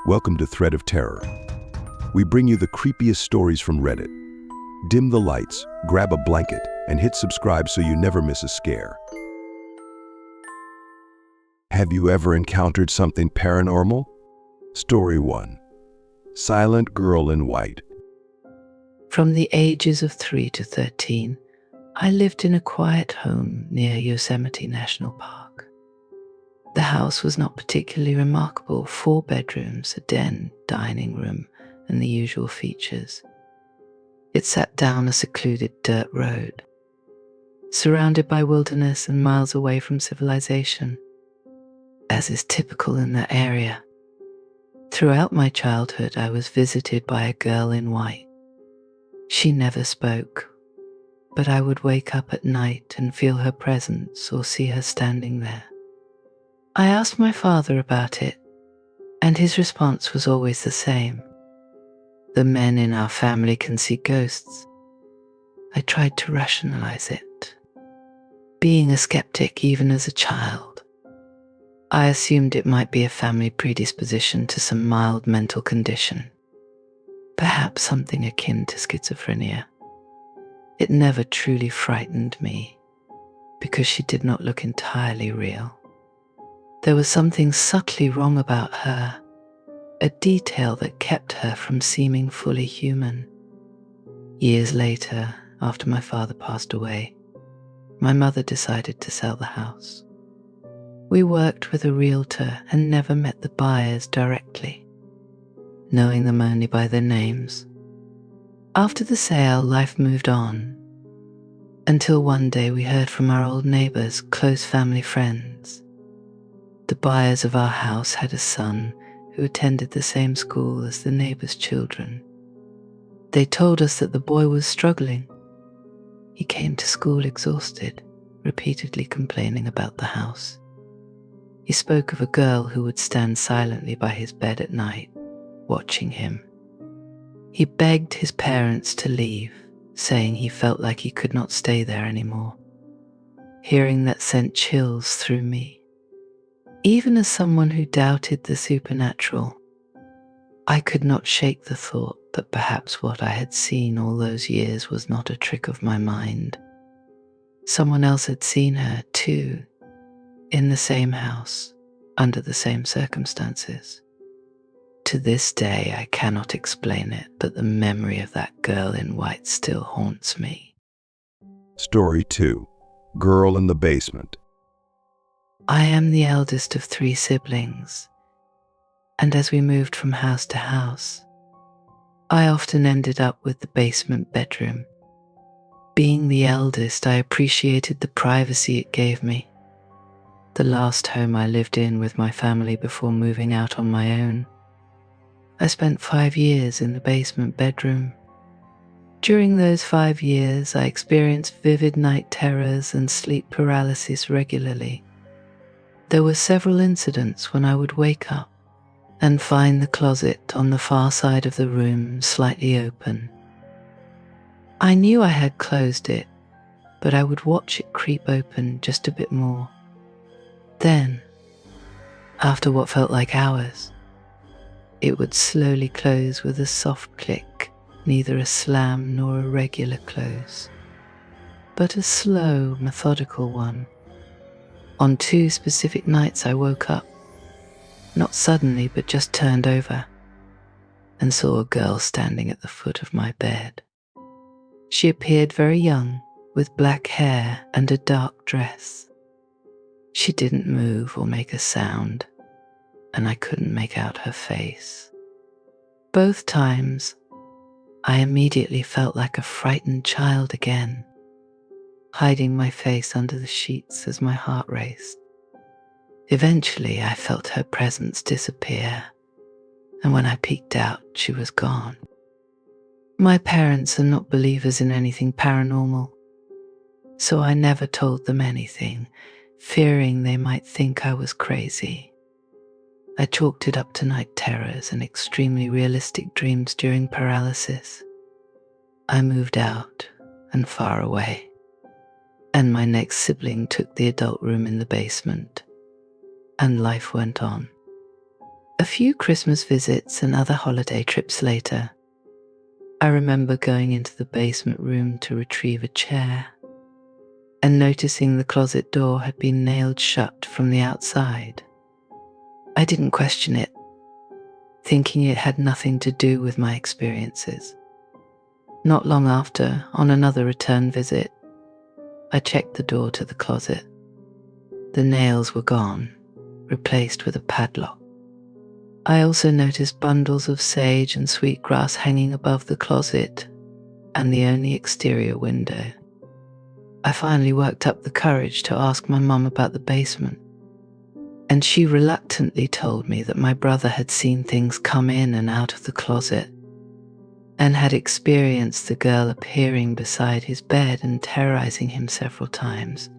Welcome to Thread of Terror. We bring you the creepiest stories from Reddit. Dim the lights, grab a blanket, and hit subscribe so you never miss a scare. Have you ever encountered something paranormal? Story 1. Silent Girl in White. From the ages of 3 to 13, I lived in a quiet home near Yosemite National Park. The house was not particularly remarkable: 4 bedrooms, a den, dining room, and the usual features. It sat down a secluded dirt road, surrounded by wilderness and miles away from civilization, as is typical in that area. Throughout my childhood, I was visited by a girl in white. She never spoke, but I would wake up at night and feel her presence or see her standing there. I asked my father about it, and his response was always the same: the men in our family can see ghosts. I tried to rationalize it. Being a skeptic even as a child, I assumed it might be a family predisposition to some mild mental condition, perhaps something akin to schizophrenia. It never truly frightened me because she did not look entirely real. There was something subtly wrong about her, a detail that kept her from seeming fully human. Years later, after my father passed away, my mother decided to sell the house. We worked with a realtor and never met the buyers directly, knowing them only by their names. After the sale, life moved on, until one day we heard from our old neighbors, close family friends. The buyers of our house had a son who attended the same school as the neighbors' children. They told us that the boy was struggling. He came to school exhausted, repeatedly complaining about the house. He spoke of a girl who would stand silently by his bed at night, watching him. He begged his parents to leave, saying he felt like he could not stay there anymore. Hearing that sent chills through me. Even as someone who doubted the supernatural, I could not shake the thought that perhaps what I had seen all those years was not a trick of my mind. Someone else had seen her too, in the same house, under the same circumstances. To this day, I cannot explain it, but the memory of that girl in white still haunts me. Story 2. Girl in the Basement. I am the eldest of 3 siblings, and as we moved from house to house, I often ended up with the basement bedroom. Being the eldest, I appreciated the privacy it gave me. The last home I lived in with my family before moving out on my own, I spent 5 years in the basement bedroom. During those 5 years, I experienced vivid night terrors and sleep paralysis regularly. There were several incidents when I would wake up and find the closet on the far side of the room slightly open. I knew I had closed it, but I would watch it creep open just a bit more. Then, after what felt like hours, it would slowly close with a soft click, neither a slam nor a regular close, but a slow, methodical one. On 2 specific nights I woke up, not suddenly but just turned over, and saw a girl standing at the foot of my bed. She appeared very young, with black hair and a dark dress. She didn't move or make a sound, and I couldn't make out her face. Both times, I immediately felt like a frightened child again, hiding my face under the sheets as my heart raced. Eventually, I felt her presence disappear, and when I peeked out, she was gone. My parents are not believers in anything paranormal, so I never told them anything, fearing they might think I was crazy. I chalked it up to night terrors and extremely realistic dreams during paralysis. I moved out and far away, and my next sibling took the adult room in the basement, and life went on. A few Christmas visits and other holiday trips later, I remember going into the basement room to retrieve a chair and noticing the closet door had been nailed shut from the outside. I didn't question it, thinking it had nothing to do with my experiences. Not long after, on another return visit, I checked the door to the closet. The nails were gone, replaced with a padlock. I also noticed bundles of sage and sweetgrass hanging above the closet and the only exterior window. I finally worked up the courage to ask my mum about the basement, and she reluctantly told me that my brother had seen things come in and out of the closet and had experienced the girl appearing beside his bed and terrorizing him several times.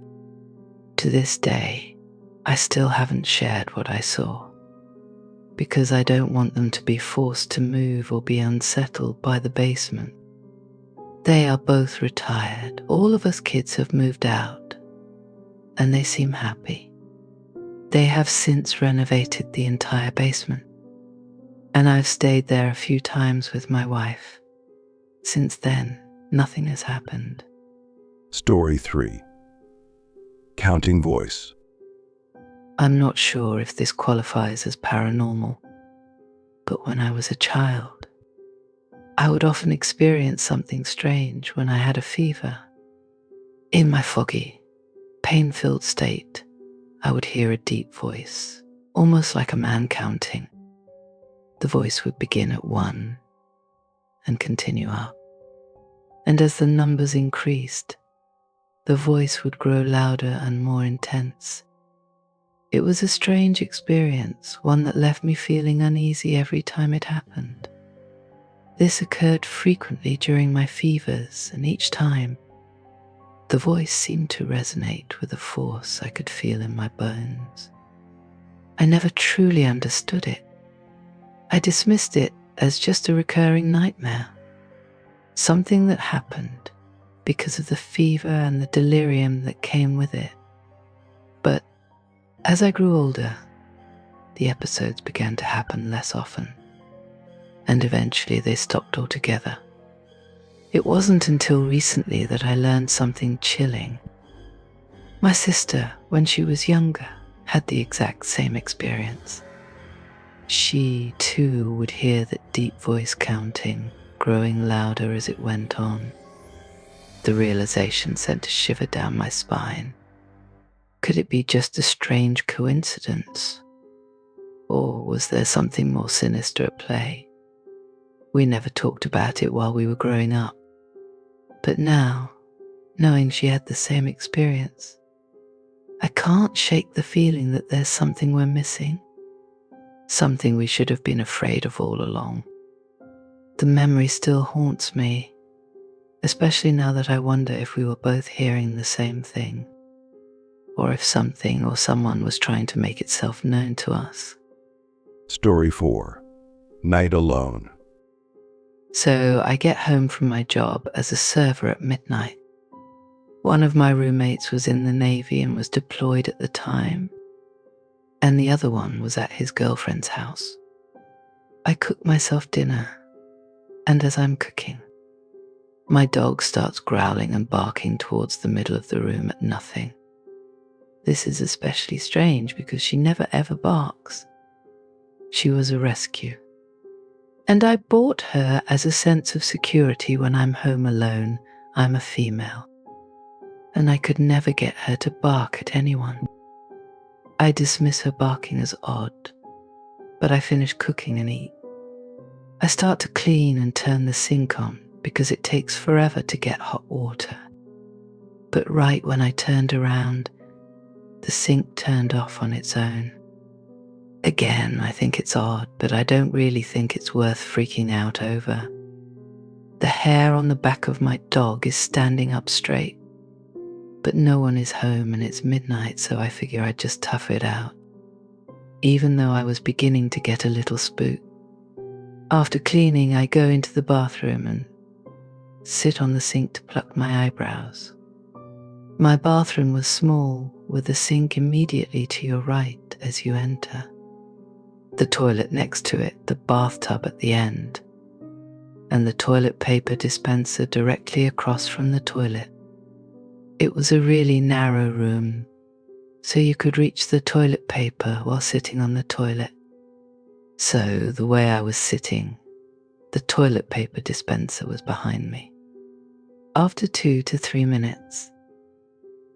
To this day, I still haven't shared what I saw, because I don't want them to be forced to move or be unsettled by the basement. They are both retired. All of us kids have moved out, and they seem happy. They have since renovated the entire basement, and I've stayed there a few times with my wife. Since then, nothing has happened. Story 3. Counting Voice. I'm not sure if this qualifies as paranormal, but when I was a child, I would often experience something strange when I had a fever. In my foggy, pain-filled state, I would hear a deep voice, almost like a man counting. The voice would begin at 1 and continue up. And as the numbers increased, the voice would grow louder and more intense. It was a strange experience, one that left me feeling uneasy every time it happened. This occurred frequently during my fevers, and each time, the voice seemed to resonate with a force I could feel in my bones. I never truly understood it. I dismissed it as just a recurring nightmare, something that happened because of the fever and the delirium that came with it. But as I grew older, the episodes began to happen less often, and eventually they stopped altogether. It wasn't until recently that I learned something chilling. My sister, when she was younger, had the exact same experience. She, too, would hear that deep voice counting, growing louder as it went on. The realization sent a shiver down my spine. Could it be just a strange coincidence? Or was there something more sinister at play? We never talked about it while we were growing up. But now, knowing she had the same experience, I can't shake the feeling that there's something we're missing. Something we should have been afraid of all along. The memory still haunts me, especially now that I wonder if we were both hearing the same thing, or if something or someone was trying to make itself known to us. Story 4. Night Alone. So I get home from my job as a server at midnight. One of my roommates was in the Navy and was deployed at the time, and the other one was at his girlfriend's house. I cook myself dinner, and as I'm cooking, my dog starts growling and barking towards the middle of the room at nothing. This is especially strange because she never ever barks. She was a rescue, and I bought her as a sense of security when I'm home alone. I'm a female, and I could never get her to bark at anyone. I dismiss her barking as odd, but I finish cooking and eat. I start to clean and turn the sink on because it takes forever to get hot water. But right when I turned around, the sink turned off on its own. Again, I think it's odd, but I don't really think it's worth freaking out over. The hair on the back of my dog is standing up straight, but no one is home and it's midnight, so I figure I'd just tough it out, even though I was beginning to get a little spooked. After cleaning, I go into the bathroom and sit on the sink to pluck my eyebrows. My bathroom was small, with a sink immediately to your right as you enter. the toilet next to it, the bathtub at the end, and the toilet paper dispenser directly across from the toilet. It was a really narrow room, so you could reach the toilet paper while sitting on the toilet. So the way I was sitting, the toilet paper dispenser was behind me. After 2 to 3 minutes,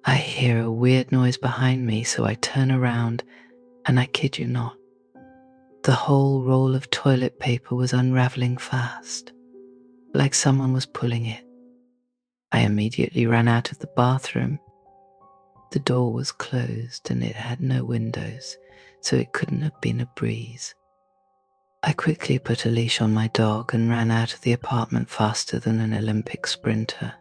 I hear a weird noise behind me, so I turn around, and I kid you not, the whole roll of toilet paper was unraveling fast, like someone was pulling it. I immediately ran out of the bathroom. The door was closed and it had no windows, so it couldn't have been a breeze. I quickly put a leash on my dog and ran out of the apartment faster than an Olympic sprinter.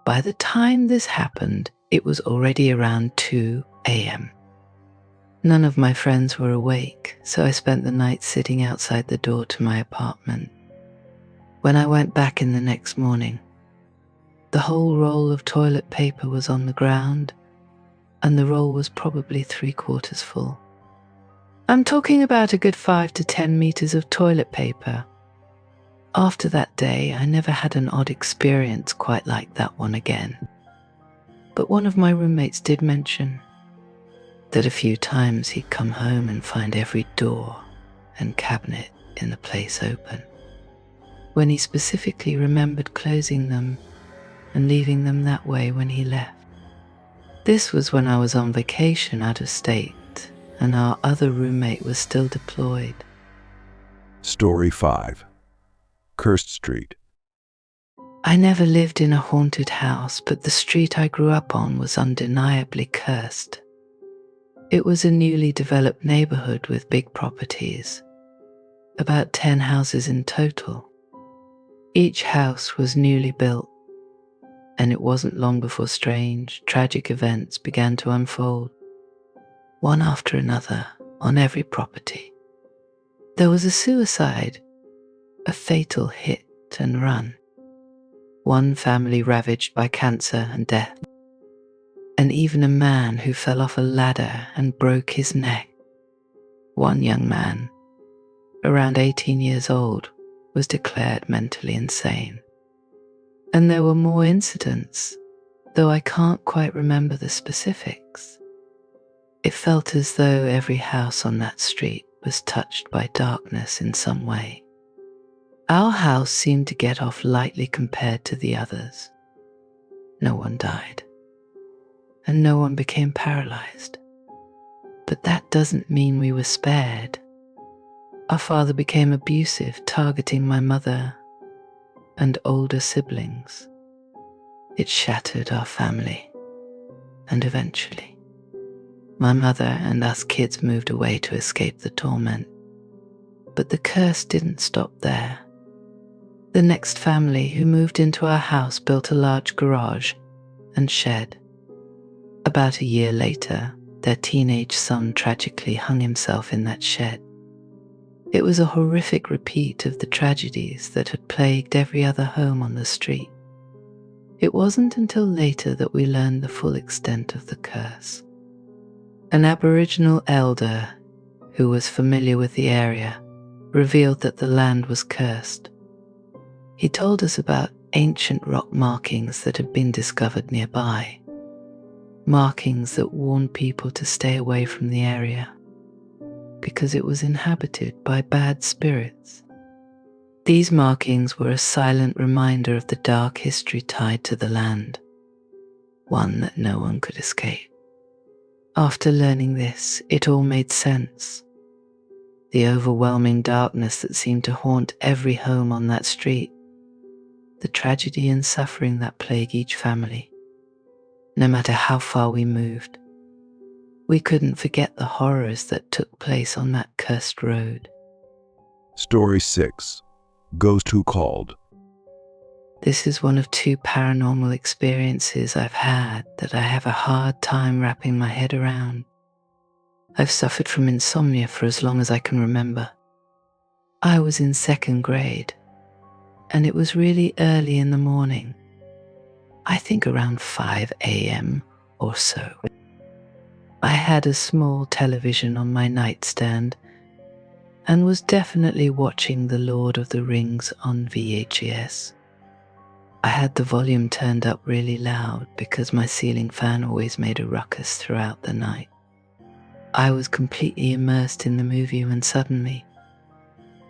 By the time this happened, it was already around 2 a.m. None of my friends were awake, so I spent the night sitting outside the door to my apartment. When I went back in the next morning, the whole roll of toilet paper was on the ground, and the roll was probably 3/4 full. I'm talking about a good 5 to 10 meters of toilet paper. After that day, I never had an odd experience quite like that one again. But one of my roommates did mention that a few times he'd come home and find every door and cabinet in the place open, when he specifically remembered closing them and leaving them that way when he left. This was when I was on vacation out of state, and our other roommate was still deployed. Story 5. Cursed Street. I never lived in a haunted house, but the street I grew up on was undeniably cursed. It was a newly developed neighborhood with big properties, about 10 houses in total. Each house was newly built, and it wasn't long before strange, tragic events began to unfold, one after another on every property. There was a suicide, a fatal hit and run, one family ravaged by cancer and death, and even a man who fell off a ladder and broke his neck. One young man, around 18 years old, was declared mentally insane. And there were more incidents, though I can't quite remember the specifics. It felt as though every house on that street was touched by darkness in some way. Our house seemed to get off lightly compared to the others. No one died, and no one became paralyzed. But that doesn't mean we were spared. Our father became abusive, targeting my mother and older siblings. It shattered our family, and eventually, my mother and us kids moved away to escape the torment. But the curse didn't stop there. The next family who moved into our house built a large garage and shed. About a year later, their teenage son tragically hung himself in that shed. It was a horrific repeat of the tragedies that had plagued every other home on the street. It wasn't until later that we learned the full extent of the curse. An Aboriginal elder who was familiar with the area revealed that the land was cursed. He told us about ancient rock markings that had been discovered nearby, markings that warned people to stay away from the area because it was inhabited by bad spirits. These markings were a silent reminder of the dark history tied to the land, one that no one could escape. After learning this, it all made sense. The overwhelming darkness that seemed to haunt every home on that street, the tragedy and suffering that plague each family. No matter how far we moved, we couldn't forget the horrors that took place on that cursed road. Story 6. Ghost Who Called. This is one of 2 paranormal experiences I've had that I have a hard time wrapping my head around. I've suffered from insomnia for as long as I can remember. I was in 2nd grade, and it was really early in the morning. I think around 5 a.m. or so. I had a small television on my nightstand, and was definitely watching The Lord of the Rings on VHS. I had the volume turned up really loud because my ceiling fan always made a ruckus throughout the night. I was completely immersed in the movie when suddenly,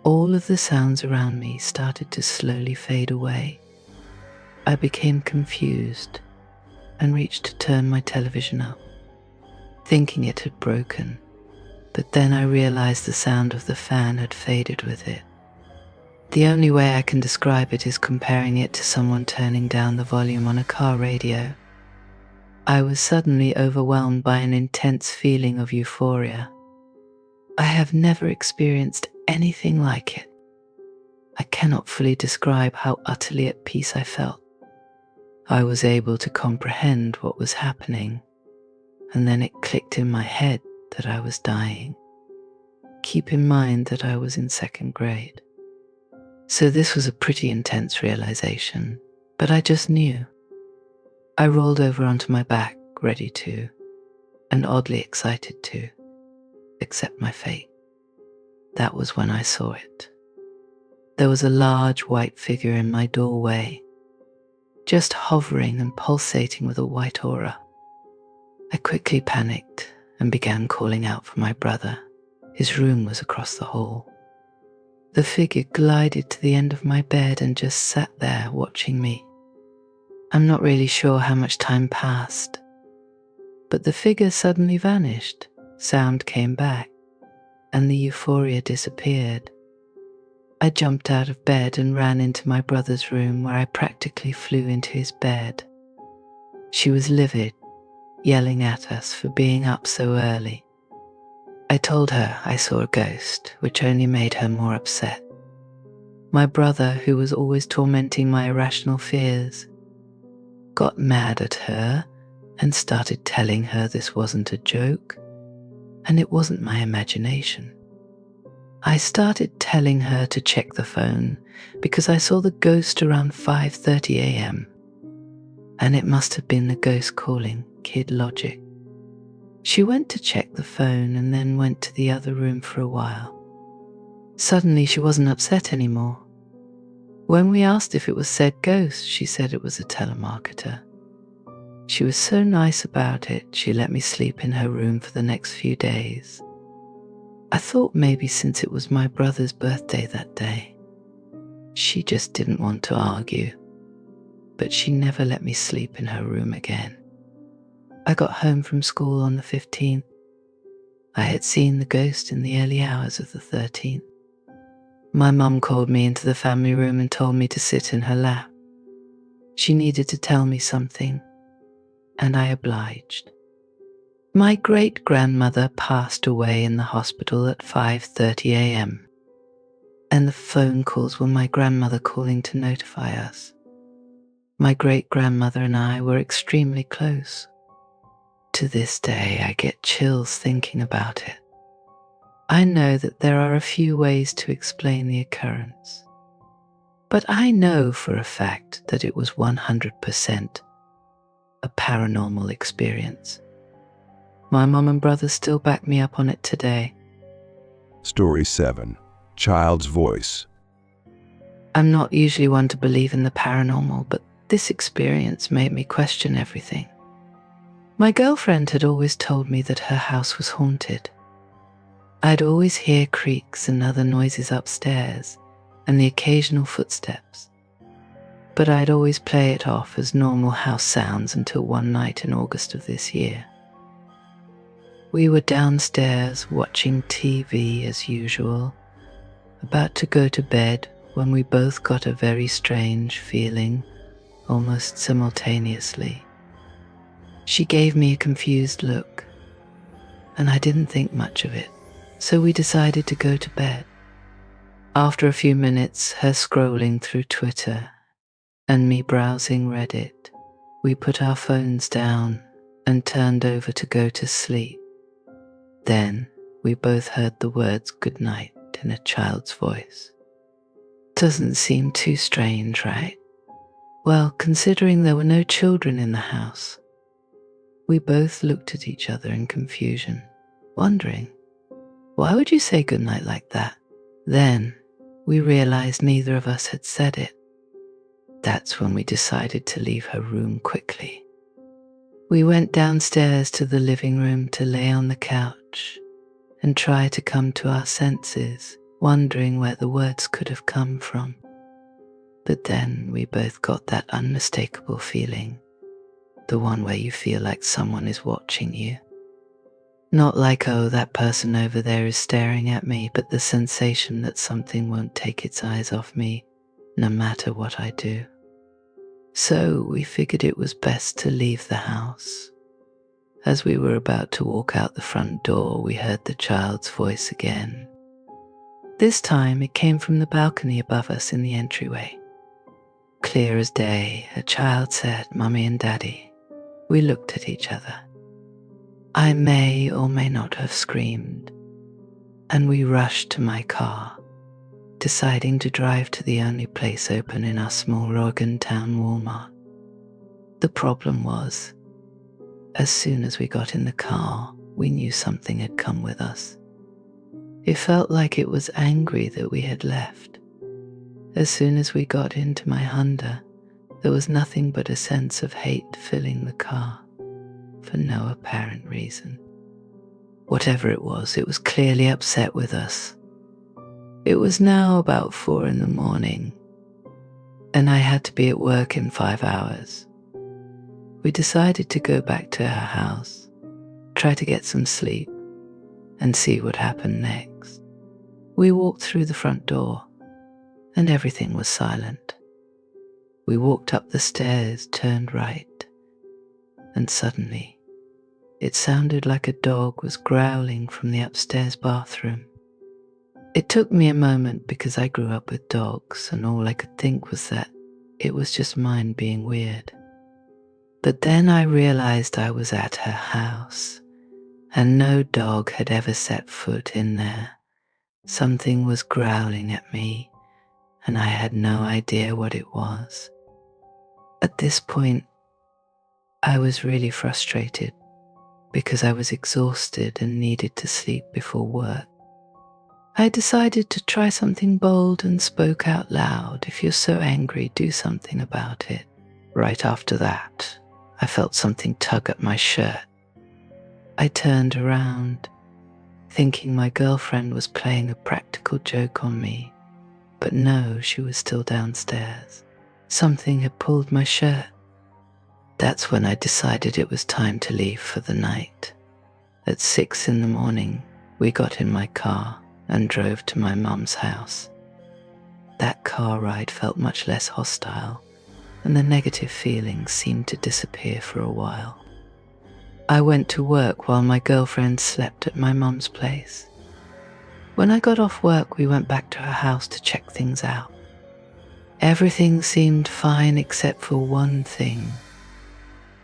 all of the sounds around me started to slowly fade away. I became confused and reached to turn my television up, thinking it had broken, but then I realized the sound of the fan had faded with it. The only way I can describe it is comparing it to someone turning down the volume on a car radio. I was suddenly overwhelmed by an intense feeling of euphoria. I have never experienced anything like it. I cannot fully describe how utterly at peace I felt. I was able to comprehend what was happening, and then it clicked in my head that I was dying. Keep in mind that I was in second grade. So this was a pretty intense realization, but I just knew. I rolled over onto my back, ready to, and oddly excited to, accept my fate. That was when I saw it. There was a large white figure in my doorway, just hovering and pulsating with a white aura. I quickly panicked and began calling out for my brother. His room was across the hall. The figure glided to the end of my bed and just sat there watching me. I'm not really sure how much time passed, but the figure suddenly vanished, sound came back, and the euphoria disappeared. I jumped out of bed and ran into my brother's room, where I practically flew into his bed. She was livid, yelling at us for being up so early. I told her I saw a ghost, which only made her more upset. My brother, who was always tormenting my irrational fears, got mad at her and started telling her this wasn't a joke and it wasn't my imagination. I started telling her to check the phone because I saw the ghost around 5:30 a.m. and it must have been the ghost calling, kid logic. She went to check the phone and then went to the other room for a while. Suddenly she wasn't upset anymore. When we asked if it was said ghost, she said it was a telemarketer. She was so nice about it, she let me sleep in her room for the next few days. I thought maybe since it was my brother's birthday that day, she just didn't want to argue, but she never let me sleep in her room again. I got home from school on the 15th. I had seen the ghost in the early hours of the 13th. My mum called me into the family room and told me to sit in her lap. She needed to tell me something, and I obliged. My great-grandmother passed away in the hospital at 5:30 a.m., and the phone calls were my grandmother calling to notify us. My great-grandmother and I were extremely close. To this day, I get chills thinking about it. I know that there are a few ways to explain the occurrence, but I know for a fact that it was 100% a paranormal experience. My mom and brother still back me up on it today. Story 7. Child's Voice. I'm not usually one to believe in the paranormal, but this experience made me question everything. My girlfriend had always told me that her house was haunted. I'd always hear creaks and other noises upstairs and the occasional footsteps, but I'd always play it off as normal house sounds until one night in August of this year. We were downstairs watching TV as usual, about to go to bed when we both got a very strange feeling, almost simultaneously. She gave me a confused look, and I didn't think much of it, so we decided to go to bed. After a few minutes, her scrolling through Twitter and me browsing Reddit, we put our phones down and turned over to go to sleep. Then we both heard the words goodnight in a child's voice. Doesn't seem too strange, right? Well, considering there were no children in the house. We both looked at each other in confusion, wondering, why would you say goodnight like that? Then we realized neither of us had said it. That's when we decided to leave her room quickly. We went downstairs to the living room to lay on the couch and try to come to our senses, wondering where the words could have come from. But then we both got that unmistakable feeling, the one where you feel like someone is watching you. Not like, oh, that person over there is staring at me, but the sensation that something won't take its eyes off me, no matter what I do. So we figured it was best to leave the house. As we were about to walk out the front door, we heard the child's voice again. This time it came from the balcony above us in the entryway. Clear as day, a child said, "Mummy and Daddy." We looked at each other. I may or may not have screamed, and we rushed to my car, deciding to drive to the only place open in our small Oregon town Walmart. The problem was, as soon as we got in the car, we knew something had come with us. It felt like it was angry that we had left. As soon as we got into my Honda, there was nothing but a sense of hate filling the car, for no apparent reason. Whatever it was clearly upset with us. It was now about 4 a.m, and I had to be at work in 5 hours. We decided to go back to her house, try to get some sleep, and see what happened next. We walked through the front door, and everything was silent. We walked up the stairs, turned right, and suddenly, it sounded like a dog was growling from the upstairs bathroom. It took me a moment because I grew up with dogs, and all I could think was that it was just mine being weird. But then I realized I was at her house, and no dog had ever set foot in there. Something was growling at me, and I had no idea what it was. At this point, I was really frustrated because I was exhausted and needed to sleep before work. I decided to try something bold and spoke out loud, "If you're so angry, do something about it." Right after that, I felt something tug at my shirt. I turned around, thinking my girlfriend was playing a practical joke on me, but no, she was still downstairs. Something had pulled my shirt. That's when I decided it was time to leave for the night. At 6 a.m, we got in my car and drove to my mum's house. That car ride felt much less hostile, and the negative feelings seemed to disappear for a while. I went to work while my girlfriend slept at my mum's place. When I got off work, we went back to her house to check things out. Everything seemed fine except for one thing.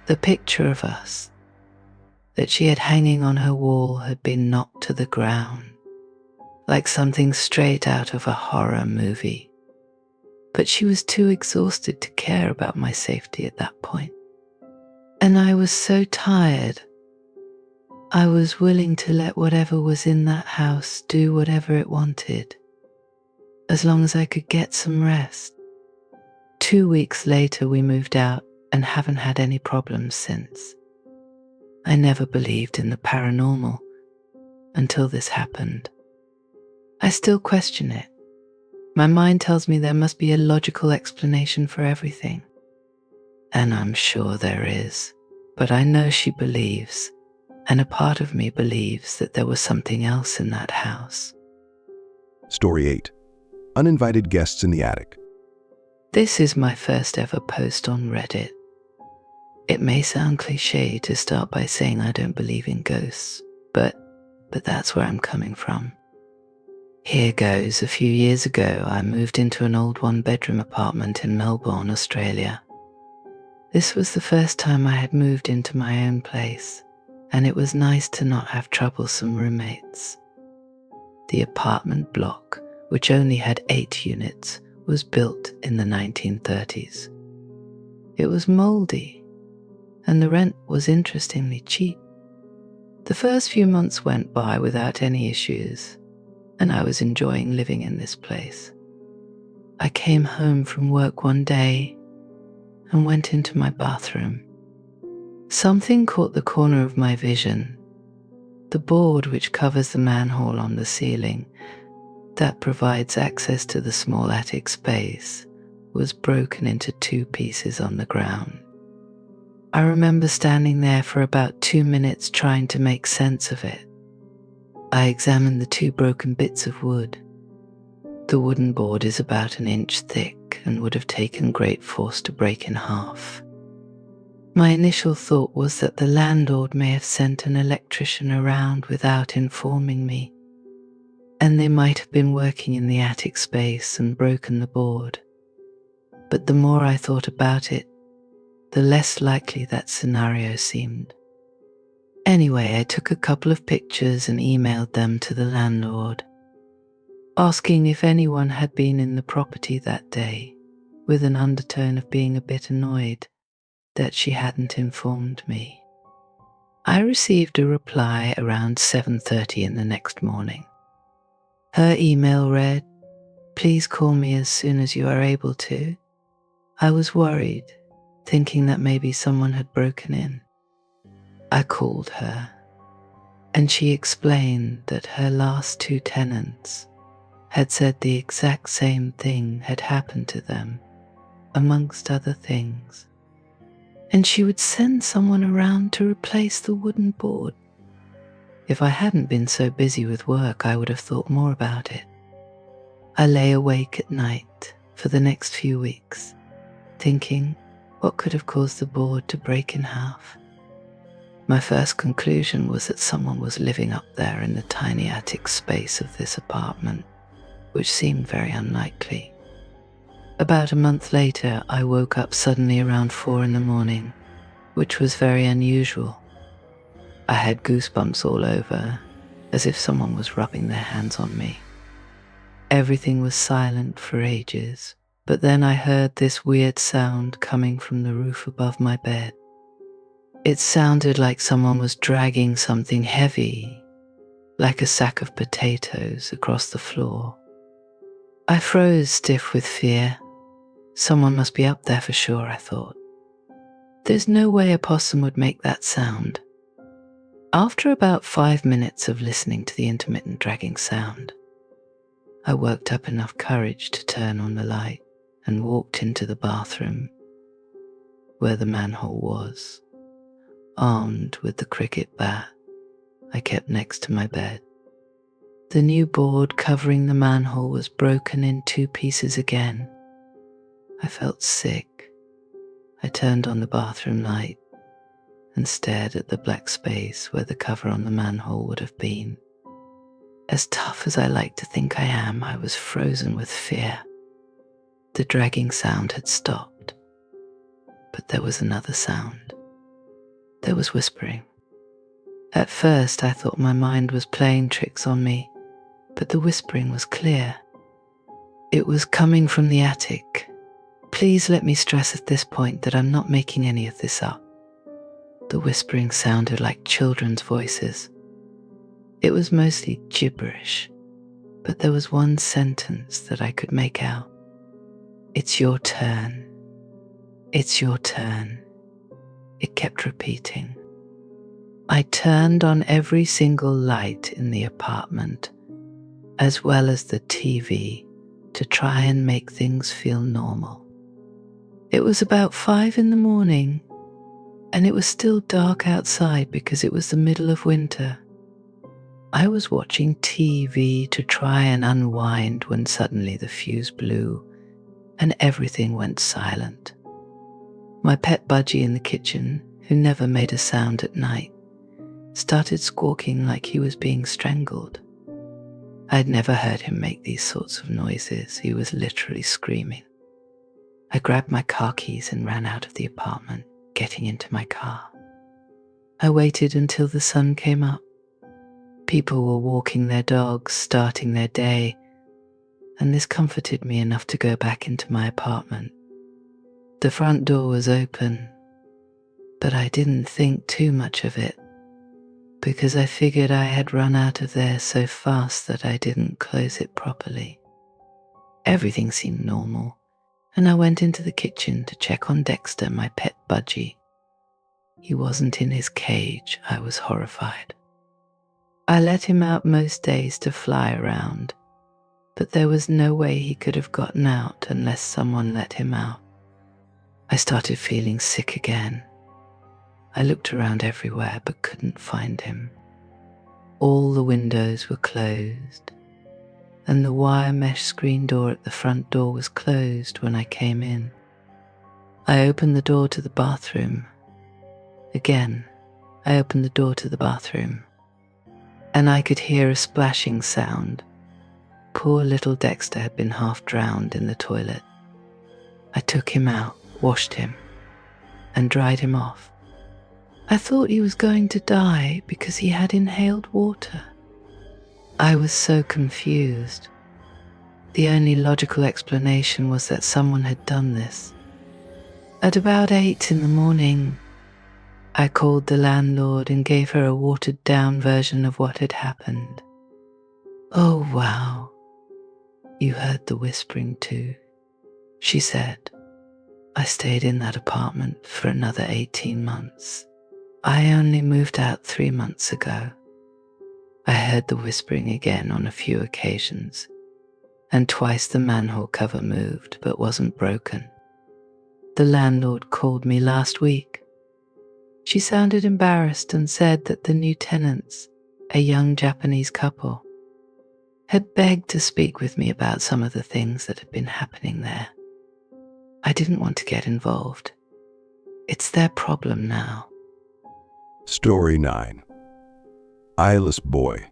The picture of us that she had hanging on her wall had been knocked to the ground, like something straight out of a horror movie. But she was too exhausted to care about my safety at that point. And I was so tired. I was willing to let whatever was in that house do whatever it wanted, as long as I could get some rest. 2 weeks later, we moved out and haven't had any problems since. I never believed in the paranormal until this happened. I still question it. My mind tells me there must be a logical explanation for everything. And I'm sure there is. But I know she believes, and a part of me believes that there was something else in that house. Story 8. Uninvited Guests in the Attic. This is my first ever post on Reddit. It may sound cliche to start by saying I don't believe in ghosts, but that's where I'm coming from. Here goes. A few years ago, I moved into an old one-bedroom apartment in Melbourne, Australia. This was the first time I had moved into my own place, and it was nice to not have troublesome roommates. The apartment block, which only had 8 units, was built in the 1930s. It was mouldy, and the rent was interestingly cheap. The first few months went by without any issues, and I was enjoying living in this place. I came home from work one day and went into my bathroom. Something caught the corner of my vision. The board which covers the manhole on the ceiling that provides access to the small attic space was broken into 2 pieces on the ground. I remember standing there for about 2 minutes trying to make sense of it. I examined the 2 broken bits of wood. The wooden board is about 1 inch thick and would have taken great force to break in half. My initial thought was that the landlord may have sent an electrician around without informing me, and they might have been working in the attic space and broken the board. But the more I thought about it, the less likely that scenario seemed. Anyway, I took a couple of pictures and emailed them to the landlord, asking if anyone had been in the property that day, with an undertone of being a bit annoyed that she hadn't informed me. I received a reply around 7:30 in the next morning. Her email read, "Please call me as soon as you are able to. I was worried, thinking that maybe someone had broken in." I called her, and she explained that her last 2 tenants had said the exact same thing had happened to them, amongst other things, and she would send someone around to replace the wooden board. If I hadn't been so busy with work, I would have thought more about it. I lay awake at night for the next few weeks, thinking what could have caused the board to break in half. My first conclusion was that someone was living up there in the tiny attic space of this apartment, which seemed very unlikely. About a month later, I woke up suddenly around 4 in the morning, which was very unusual. I had goosebumps all over, as if someone was rubbing their hands on me. Everything was silent for ages, but then I heard this weird sound coming from the roof above my bed. It sounded like someone was dragging something heavy, like a sack of potatoes, across the floor. I froze stiff with fear. Someone must be up there for sure, I thought. There's no way a possum would make that sound. After about 5 minutes of listening to the intermittent dragging sound, I worked up enough courage to turn on the light and walked into the bathroom where the manhole was, armed with the cricket bat I kept next to my bed. The new board covering the manhole was broken in 2 pieces again. I felt sick. I turned on the bathroom light and stared at the black space where the cover on the manhole would have been. As tough as I like to think I am, I was frozen with fear. The dragging sound had stopped, but there was another sound. There was whispering. At first, I thought my mind was playing tricks on me, but the whispering was clear. It was coming from the attic. Please let me stress at this point that I'm not making any of this up. The whispering sounded like children's voices. It was mostly gibberish, but there was one sentence that I could make out. "It's your turn. It's your turn." It kept repeating. I turned on every single light in the apartment, as well as the TV, to try and make things feel normal. It was about 5 in the morning, and it was still dark outside because it was the middle of winter. I was watching TV to try and unwind when suddenly the fuse blew and everything went silent. My pet budgie in the kitchen, who never made a sound at night, started squawking like he was being strangled. I had never heard him make these sorts of noises. He was literally screaming. I grabbed my car keys and ran out of the apartment, getting into my car. I waited until the sun came up. People were walking their dogs, starting their day, and this comforted me enough to go back into my apartment. The front door was open, but I didn't think too much of it because I figured I had run out of there so fast that I didn't close it properly. Everything seemed normal, and I went into the kitchen to check on Dexter, my pet budgie. He wasn't in his cage. I was horrified. I let him out most days to fly around, but there was no way he could have gotten out unless someone let him out. I started feeling sick again. I looked around everywhere but couldn't find him. All the windows were closed, and the wire mesh screen door at the front door was closed when I came in. I opened the door to the bathroom. Again, I opened the door to the bathroom, and I could hear a splashing sound. Poor little Dexter had been half drowned in the toilet. I took him out, washed him, and dried him off. I thought he was going to die because he had inhaled water. I was so confused. The only logical explanation was that someone had done this. At about 8 in the morning, I called the landlord and gave her a watered-down version of what had happened. "Oh, wow. You heard the whispering too," she said. I stayed in that apartment for another 18 months. I only moved out 3 months ago. I heard the whispering again on a few occasions, and twice the manhole cover moved but wasn't broken. The landlord called me last week. She sounded embarrassed and said that the new tenants, a young Japanese couple, had begged to speak with me about some of the things that had been happening there. I didn't want to get involved. It's their problem now. Story 9. Eyeless Boy.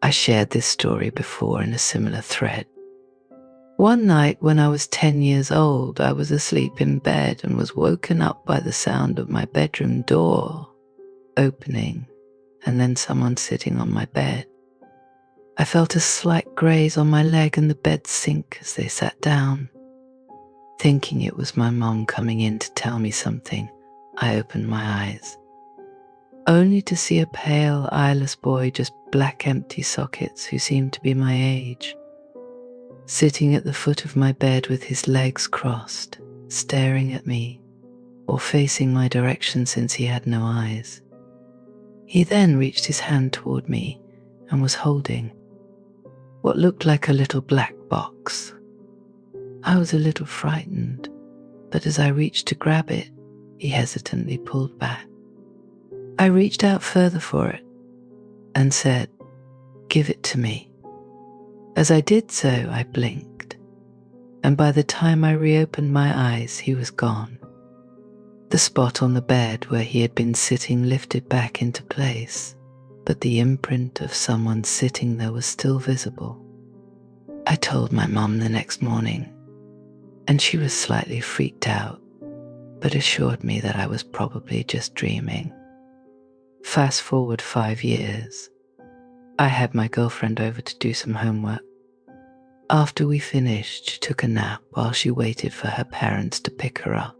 I shared this story before in a similar thread. One night when I was 10 years old, I was asleep in bed and was woken up by the sound of my bedroom door opening and then someone sitting on my bed. I felt a slight graze on my leg and the bed sink as they sat down. Thinking it was my mom coming in to tell me something, I opened my eyes, only to see a pale, eyeless boy, just black empty sockets, who seemed to be my age, sitting at the foot of my bed with his legs crossed, staring at me, or facing my direction since he had no eyes. He then reached his hand toward me and was holding what looked like a little black box. I was a little frightened, but as I reached to grab it, he hesitantly pulled back. I reached out further for it and said, "Give it to me." As I did so, I blinked, and by the time I reopened my eyes, he was gone. The spot on the bed where he had been sitting lifted back into place, but the imprint of someone sitting there was still visible. I told my mum the next morning, and she was slightly freaked out, but assured me that I was probably just dreaming. Fast forward 5 years. I had my girlfriend over to do some homework. After we finished, she took a nap while she waited for her parents to pick her up.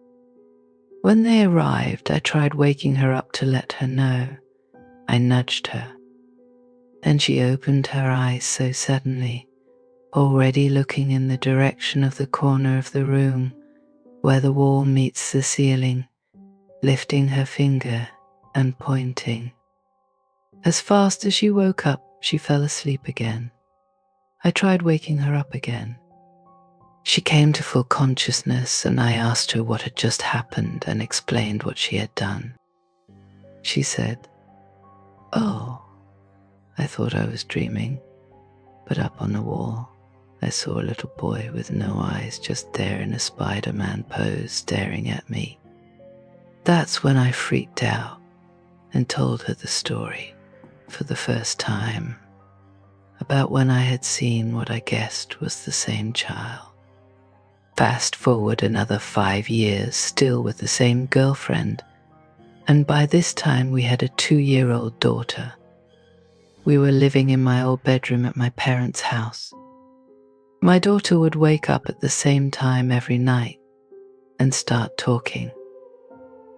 When they arrived, I tried waking her up to let her know. I nudged her. Then she opened her eyes so suddenly, already looking in the direction of the corner of the room where the wall meets the ceiling, lifting her finger and pointing. As fast as she woke up, she fell asleep again. I tried waking her up again. She came to full consciousness, and I asked her what had just happened and explained what she had done. She said, "Oh, I thought I was dreaming, but up on the wall, I saw a little boy with no eyes just there in a Spider-Man pose staring at me." That's when I freaked out and told her the story for the first time, about when I had seen what I guessed was the same child. Fast forward another 5 years, still with the same girlfriend, and by this time we had a 2-year-old daughter. We were living in my old bedroom at my parents' house. My daughter would wake up at the same time every night and start talking.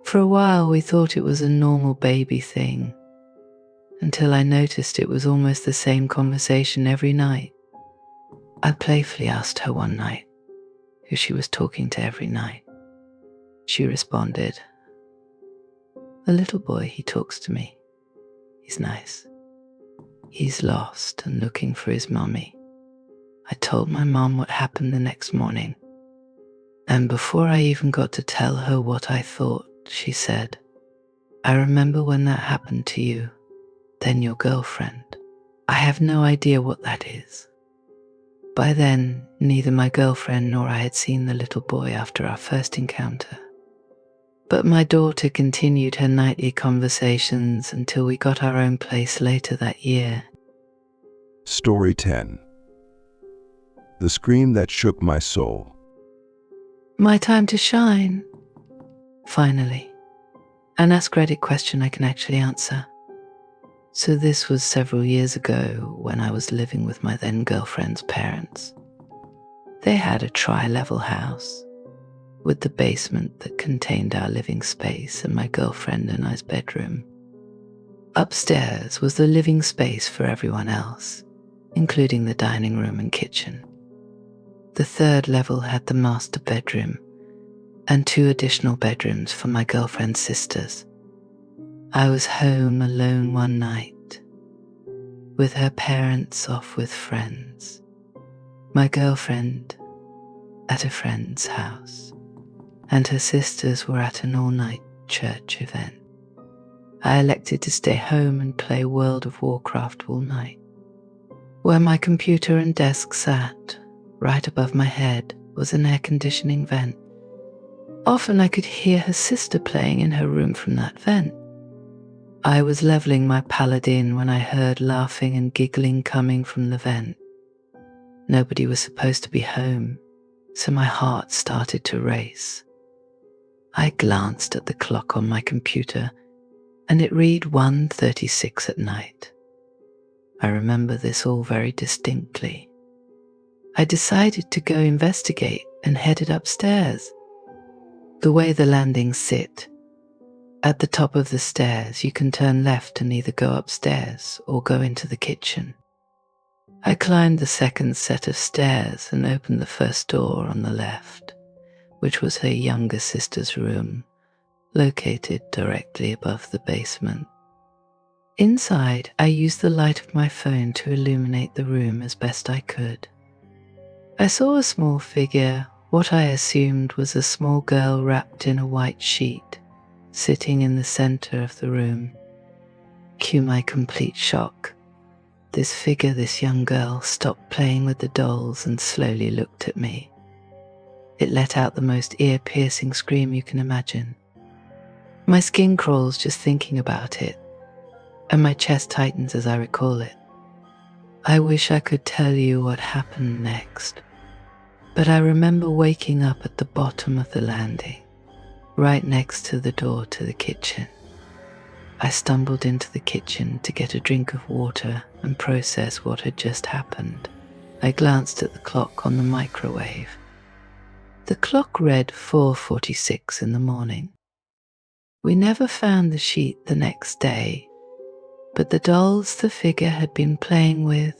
For a while we thought it was a normal baby thing, until I noticed it was almost the same conversation every night. I playfully asked her one night who she was talking to every night. She responded, "The little boy, he talks to me. He's nice. He's lost and looking for his mummy." I told my mum what happened the next morning, and before I even got to tell her what I thought, she said, "I remember when that happened to you, then your girlfriend. I have no idea what that is." By then, neither my girlfriend nor I had seen the little boy after our first encounter. But my daughter continued her nightly conversations until we got our own place later that year. Story 10. The Scream That Shook My Soul. My time to shine. Finally. An askreddit question I can actually answer. So this was several years ago when I was living with my then girlfriend's parents. They had a tri-level house with the basement that contained our living space and my girlfriend and I's bedroom. Upstairs was the living space for everyone else, including the dining room and kitchen. The third level had the master bedroom and 2 additional bedrooms for my girlfriend's sisters. I was home alone one night, with her parents off with friends, my girlfriend at a friend's house, and her sisters were at an all-night church event. I elected to stay home and play World of Warcraft all night. Where my computer and desk sat, right above my head, was an air conditioning vent. Often I could hear her sister playing in her room from that vent. I was leveling my paladin when I heard laughing and giggling coming from the vent. Nobody was supposed to be home, so my heart started to race. I glanced at the clock on my computer, and it read 1:36 at night. I remember this all very distinctly. I decided to go investigate and headed upstairs. The way the landings sit, at the top of the stairs, you can turn left and either go upstairs or go into the kitchen. I climbed the second set of stairs and opened the first door on the left, which was her younger sister's room, located directly above the basement. Inside, I used the light of my phone to illuminate the room as best I could. I saw a small figure, what I assumed was a small girl wrapped in a white sheet, sitting in the center of the room. Cue my complete shock. This figure, this young girl, stopped playing with the dolls and slowly looked at me. It let out the most ear-piercing scream you can imagine. My skin crawls just thinking about it, and my chest tightens as I recall it. I wish I could tell you what happened next, but I remember waking up at the bottom of the landing, right next to the door to the kitchen. I stumbled into the kitchen to get a drink of water and process what had just happened. I glanced at the clock on the microwave. The clock read 4:46 in the morning. We never found the sheet the next day, but the dolls the figure had been playing with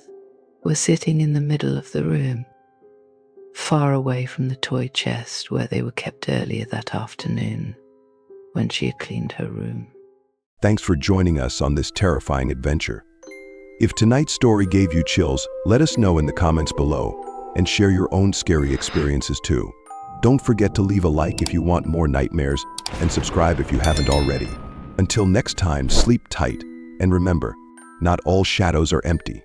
were sitting in the middle of the room, far away from the toy chest where they were kept earlier that afternoon when she had cleaned her room. Thanks for joining us on this terrifying adventure. If tonight's story gave you chills, let us know in the comments below and share your own scary experiences too. Don't forget to leave a like if you want more nightmares and subscribe if you haven't already. Until next time, sleep tight and remember, not all shadows are empty.